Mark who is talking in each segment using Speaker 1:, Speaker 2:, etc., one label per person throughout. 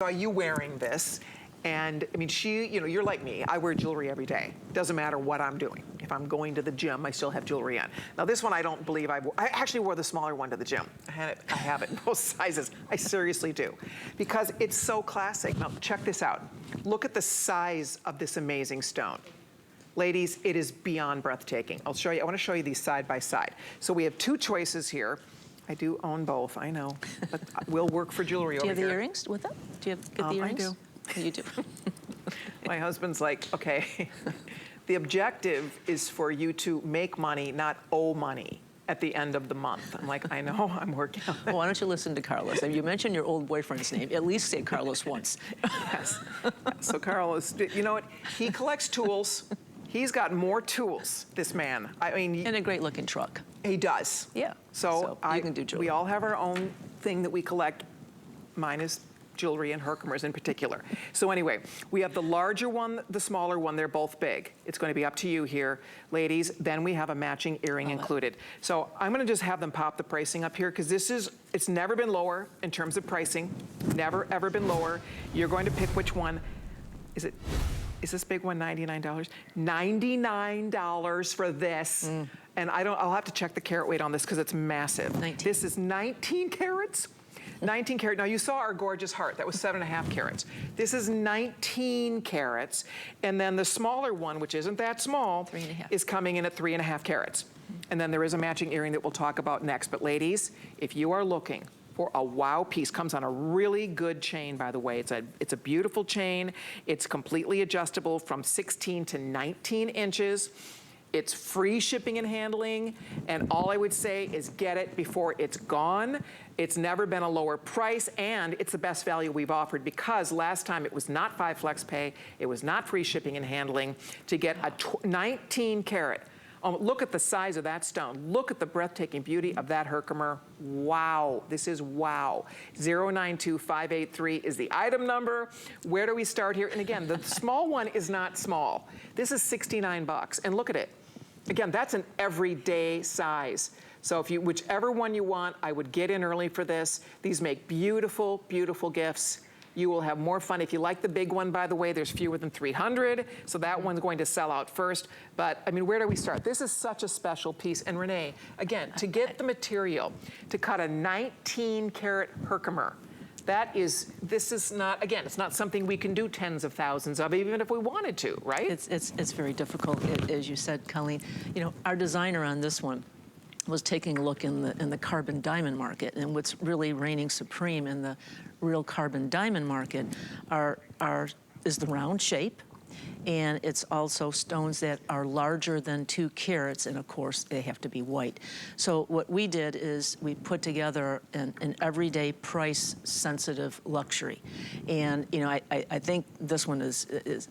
Speaker 1: Are you wearing this? And I mean, you're like me. I wear jewelry every day. Doesn't matter what I'm doing. If I'm going to the gym, I still have jewelry on. Now this one, I don't believe I actually wore the smaller one to the gym. I have it in both sizes. I seriously do. Because it's so classic. Now check this out. Look at the size of this amazing stone. Ladies, it is beyond breathtaking. I'll show you, I want to show you these side by side. So we have two choices here. I do own both, I know, but we'll work for jewelry over here.
Speaker 2: Do you have the earrings with them? Do you get the earrings?
Speaker 1: I do.
Speaker 2: You do.
Speaker 1: My husband's like, okay, the objective is for you to make money, not owe money at the end of the month. I'm like, I know, I'm working on it.
Speaker 2: Well, why don't you listen to Carlos? I mean, you mentioned your old boyfriend's name. At least say Carlos once.
Speaker 1: Yes. So Carlos, you know what? He collects tools. He's got more tools, this man. I mean,
Speaker 2: and a great looking truck.
Speaker 1: He does.
Speaker 2: Yeah.
Speaker 1: So
Speaker 2: you can do jewelry.
Speaker 1: We all have our own thing that we collect. Mine is jewelry and Herkimers in particular. So anyway, we have the larger one, the smaller one. They're both big. It's going to be up to you here, ladies. Then we have a matching earring included. So I'm going to just have them pop the pricing up here because it's never been lower in terms of pricing. Never, ever been lower. You're going to pick which one. Is this big one $99? $99 for this. And I'll have to check the carat weight on this because it's massive.
Speaker 2: 19.
Speaker 1: This is 19 carats. 19 carat. Now you saw our gorgeous heart. That was 7.5 carats. This is 19 carats. And then the smaller one, which isn't that small,
Speaker 2: 3.5.
Speaker 1: is coming in at 3.5 carats. And then there is a matching earring that we'll talk about next. But ladies, if you are looking for a wow piece, comes on a really good chain, by the way. It's a beautiful chain. It's completely adjustable from 16 to 19 inches. It's free shipping and handling, and all I would say is get it before it's gone. It's never been a lower price, and it's the best value we've offered because last time it was not 5 flex pay, it was not free shipping and handling. To get a 19 carat, look at the size of that stone. Look at the breathtaking beauty of that Herkimer. Wow, this is wow. 092583 is the item number. Where do we start here? And again, the small one is not small. This is 69 bucks, and look at it. Again, that's an everyday size. So if whichever one you want, I would get in early for this. These make beautiful, beautiful gifts. You will have more fun. If you like the big one, by the way, there's fewer than 300, so that one's going to sell out first. But, I mean, where do we start? This is such a special piece. And Renee, again, to get the material, to cut a 19 carat Herkimer, this is not, again, it's not something we can do tens of thousands of, even if we wanted to, right?
Speaker 2: It's very difficult, as you said, Colleen. You know, our designer on this one was taking a look in the carbon diamond market, and what's really reigning supreme in the real carbon diamond market is the round shape, and it's also stones that are larger than 2 carats, and of course they have to be white. So what we did is we put together an everyday price sensitive luxury, and you know I think this one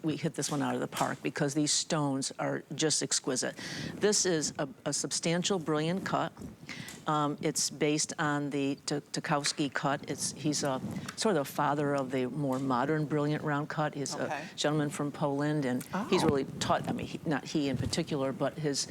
Speaker 2: we hit this one out of the park because these stones are just exquisite. This is a substantial brilliant cut. It's based on the Tukowski cut. He's sort of the father of the more modern brilliant round cut. He's a gentleman from Poland, and he's really taught, I mean, not he in particular, but his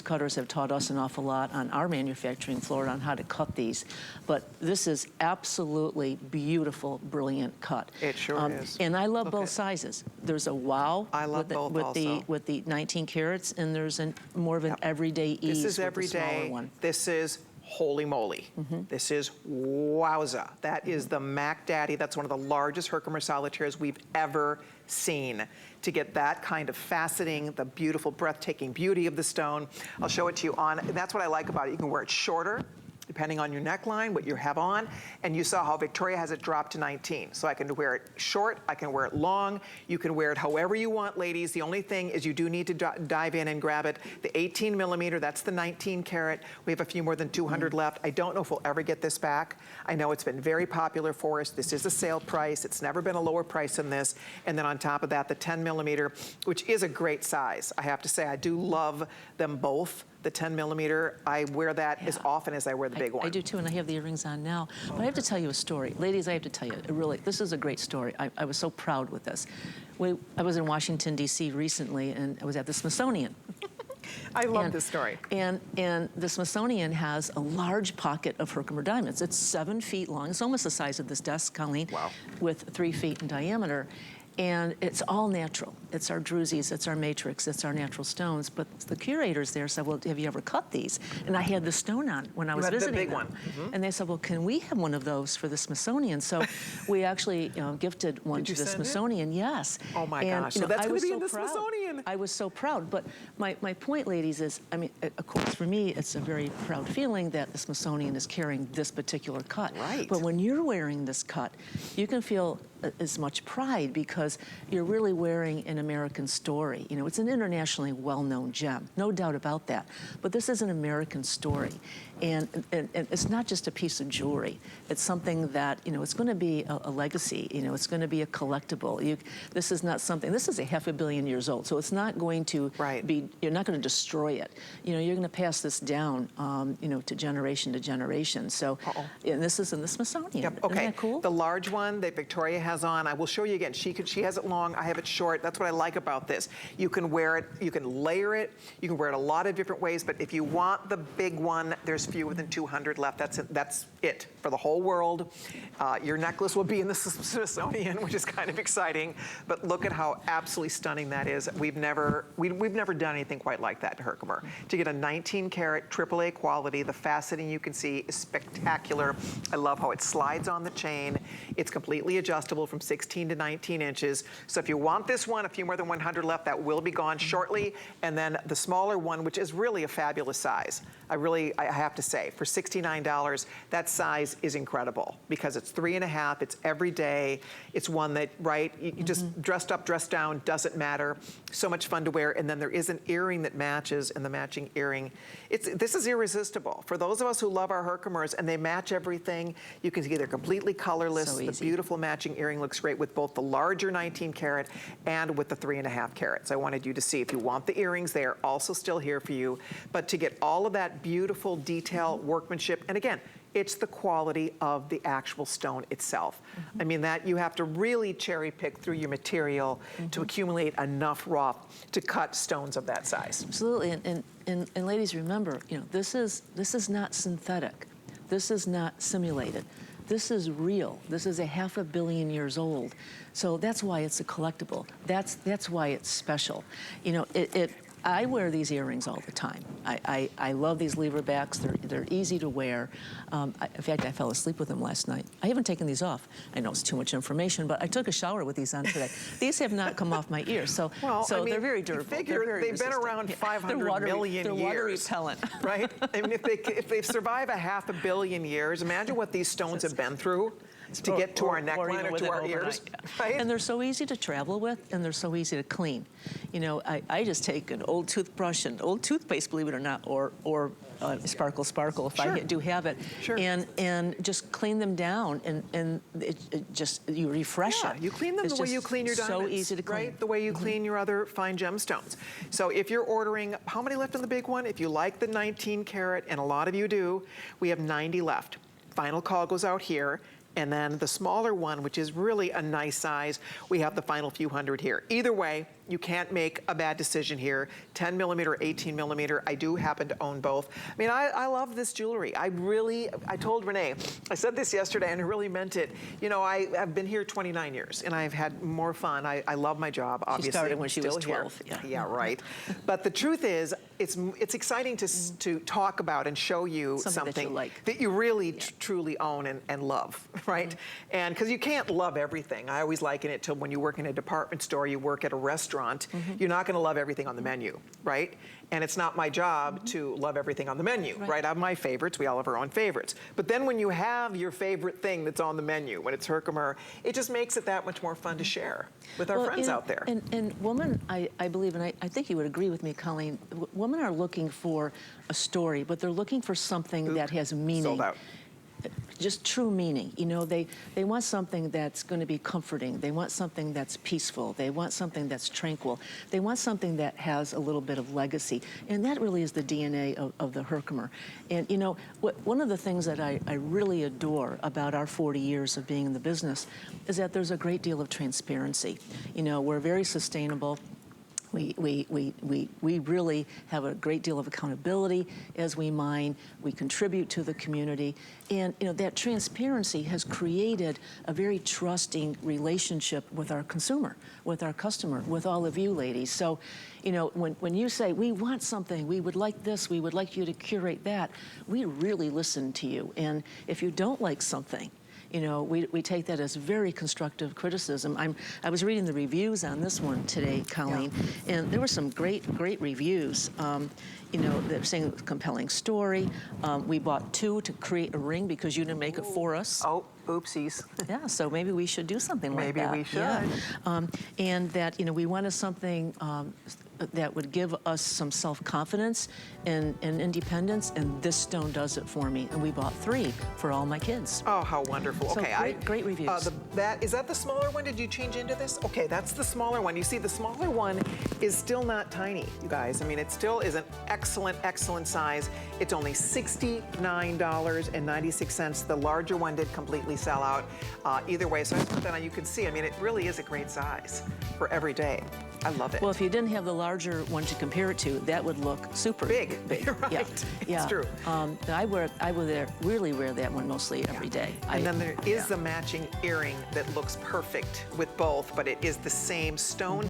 Speaker 2: cutters have taught us an awful lot on our manufacturing floor on how to cut these. But this is absolutely beautiful, brilliant cut.
Speaker 1: It sure is.
Speaker 2: And I love both sizes. There's a wow
Speaker 1: I love both
Speaker 2: with the 19 carats, and there's more of an everyday ease.
Speaker 1: This is
Speaker 2: with
Speaker 1: everyday.
Speaker 2: The smaller one.
Speaker 1: This is holy moly. This is wowza. That is the Mac Daddy. That's one of the largest Herkimer solitaires we've ever seen. To get that kind of faceting, the beautiful, breathtaking beauty of the stone. I'll show it to you on, and that's what I like about it. You can wear it shorter, depending on your neckline, what you have on. And you saw how Victoria has it dropped to 19. So I can wear it short, I can wear it long. You can wear it however you want, ladies. The only thing is you do need to dive in and grab it. The 18mm, that's the 19 carat. We have a few more than 200 left. I don't know if we'll ever get this back. I know it's been very popular for us. This is a sale price. It's never been a lower price than this. And then on top of that, the 10mm, which is a great size. I have to say, I do love them both. The 10mm, I wear that as often as I wear the big one.
Speaker 2: I do too, and I have the earrings on now. But I have to tell you a story. Ladies, I have to tell you, really, this is a great story. I was so proud with this. I was in Washington, D.C. recently, and I was at the Smithsonian.
Speaker 1: I love this story.
Speaker 2: And the Smithsonian has a large pocket of Herkimer diamonds. It's 7 feet long. It's almost the size of this desk, Colleen.
Speaker 1: Wow.
Speaker 2: With 3 feet in diameter. And it's all natural. It's our drusies, it's our matrix, it's our natural stones. But the curators there said, well, have you ever cut these? And I had the stone on when I was visiting
Speaker 1: the big
Speaker 2: them.
Speaker 1: one.
Speaker 2: And they said, well, can we have one of those for the Smithsonian? So we actually gifted one to the Smithsonian, yes.
Speaker 1: Oh my
Speaker 2: and,
Speaker 1: gosh, so that's going to be in the
Speaker 2: proud.
Speaker 1: Smithsonian.
Speaker 2: I was so proud. But my point, ladies, is, I mean, of course, for me, it's a very proud feeling that the Smithsonian is carrying this particular cut.
Speaker 1: Right.
Speaker 2: But when you're wearing this cut, you can feel as much pride because you're really wearing an American story. You know, it's an internationally well-known gem, no doubt about that. But this is an American story. And it's not just a piece of jewelry. It's something that, you know, it's going to be a legacy. You know, it's going to be a collectible. This is not something, this is a 500 million years old, so it's not going to be, you're not going to destroy it. You know, you're going to pass this down, you know, to generation. So, and this is in the Smithsonian.
Speaker 1: Yep. Okay.
Speaker 2: Isn't that cool?
Speaker 1: The large one that Victoria has on, I will show you again. She has it long, I have it short. That's what I like about this. You can wear it, you can layer it, you can wear it a lot of different ways, but if you want the big one, there's fewer than 200 left. That's it for the whole world. Your necklace will be in the Smithsonian, which is kind of exciting, but look at how absolutely stunning that is. We've never done anything quite like that to Herkimer. To get a 19 karat AAA quality, the faceting you can see is spectacular. I love how it slides on the chain. It's completely adjustable from 16 to 19 inches. So if you want this one, a few more than 100 left, that will be gone shortly. And then the smaller one, which is really a fabulous size. I have to say, for $69, that size is incredible because it's 3.5, it's every day. It's one that, right, you just dressed up, dressed down, doesn't matter. So much fun to wear. And then there is an earring that matches, and the matching earring, this is irresistible. For those of us who love our Herkimers and they match everything, you can see they're completely colorless.
Speaker 2: So
Speaker 1: the
Speaker 2: easy.
Speaker 1: beautiful matching earring looks great with both the larger 19 karat and with the 3.5 carats. I wanted you to see if you want the earrings, they are also still here for you. But to get all of that beautiful detail, workmanship, and again, it's the quality of the actual stone itself. I mean, that you have to really cherry pick through your material to accumulate enough rough to cut stones of that size.
Speaker 2: Absolutely, and ladies, remember, you know, this is not synthetic. This is not simulated. This is real. This is a 500 million years old. So that's why it's a collectible. That's why it's special. You know, I wear these earrings all the time. I love these lever backs. They're easy to wear. In fact, I fell asleep with them last night. I haven't taken these off. I know it's too much information, but I took a shower with these on today. These have not come off my ears, so
Speaker 1: I mean,
Speaker 2: they're very durable.
Speaker 1: Figure
Speaker 2: they're very
Speaker 1: they've
Speaker 2: resistant.
Speaker 1: been around 500 million years.
Speaker 2: They're water repellent.
Speaker 1: Right? I mean, if they survive a 500 million years, imagine what these stones have been through to get to our neckline or to our ears. Right?
Speaker 2: And they're so easy to travel with, and they're so easy to clean. You know, I just take an old toothbrush and old toothpaste, believe it or not, or Sparkle if I do have it, and just clean them down, and it just, you refresh it.
Speaker 1: You clean them
Speaker 2: It's
Speaker 1: the way you
Speaker 2: just
Speaker 1: clean your diamonds.
Speaker 2: so easy to clean.
Speaker 1: Right? The way you clean your other fine gemstones. So if you're ordering, how many left in the big one? If you like the 19 karat, and a lot of you do, we have 90 left. Final call goes out here. And then the smaller one, which is really a nice size, we have the final few hundred here. Either way, you can't make a bad decision here. 10 millimeter, 18 millimeter. I do happen to own both. I mean, I love this jewelry. I told Renee, I said this yesterday and I really meant it. You know, I've been here 29 years and I've had more fun. I love my job, obviously.
Speaker 2: She started when she was
Speaker 1: Still here.
Speaker 2: 12.
Speaker 1: Yeah, right. But the truth is, it's exciting to talk about and show you something that you really truly own and love, right? And because you can't love everything. I always liken it to when you work in a department store, you work at a restaurant, you're not going to love everything on the menu, right? And it's not my job to love everything on the menu, right? I have my favorites. We all have our own favorites. But then when you have your favorite thing that's on the menu, when it's Herkimer, it just makes it that much more fun to share with our friends out there.
Speaker 2: And women, I believe, and I think you would agree with me, Colleen, women are looking for a story, but they're looking for something that has meaning.
Speaker 1: Sold out.
Speaker 2: Just true meaning. You know, they want something that's going to be comforting. They want something that's peaceful. They want something that's tranquil. They want something that has a little bit of legacy. And that really is the DNA of the Herkimer. And, you know, one of the things that I really adore about our 40 years of being in the business is that there's a great deal of transparency. You know, we're very sustainable. We really have a great deal of accountability as we mine. We contribute to the community. And that transparency has created a very trusting relationship with our consumer, with our customer, with all of you ladies. So, when you say, we want something, we would like this, we would like you to curate that, we really listen to you. And if you don't like something, we take that as very constructive criticism. I was reading the reviews on this one today, Colleen, and there were some great reviews. They're saying it was a compelling story. We bought 2 to create a ring because you didn't make it for us.
Speaker 1: Oh, oopsies.
Speaker 2: Yeah, so maybe we should do something like that.
Speaker 1: Maybe we should.
Speaker 2: Yeah. And that, we wanted something that would give us some self-confidence and independence, and this stone does it for me. And we bought 3 for all my kids.
Speaker 1: Oh, how wonderful.
Speaker 2: So
Speaker 1: Okay,
Speaker 2: great reviews.
Speaker 1: Is that the smaller one? Did you change into this? Okay, that's the smaller one. You see, the smaller one is still not tiny, you guys. I mean, it still is an excellent size. It's only $69.96. The larger one did completely sell out. Either way, so I put that on. You can see, I mean, it really is a great size for every day. I love it.
Speaker 2: Well, if you didn't have the larger one to compare it to, that would look super
Speaker 1: big. You're right.
Speaker 2: Yeah.
Speaker 1: It's true.
Speaker 2: I really wear that one mostly every day.
Speaker 1: And then there is the matching earring that looks perfect with both, but it is the same stone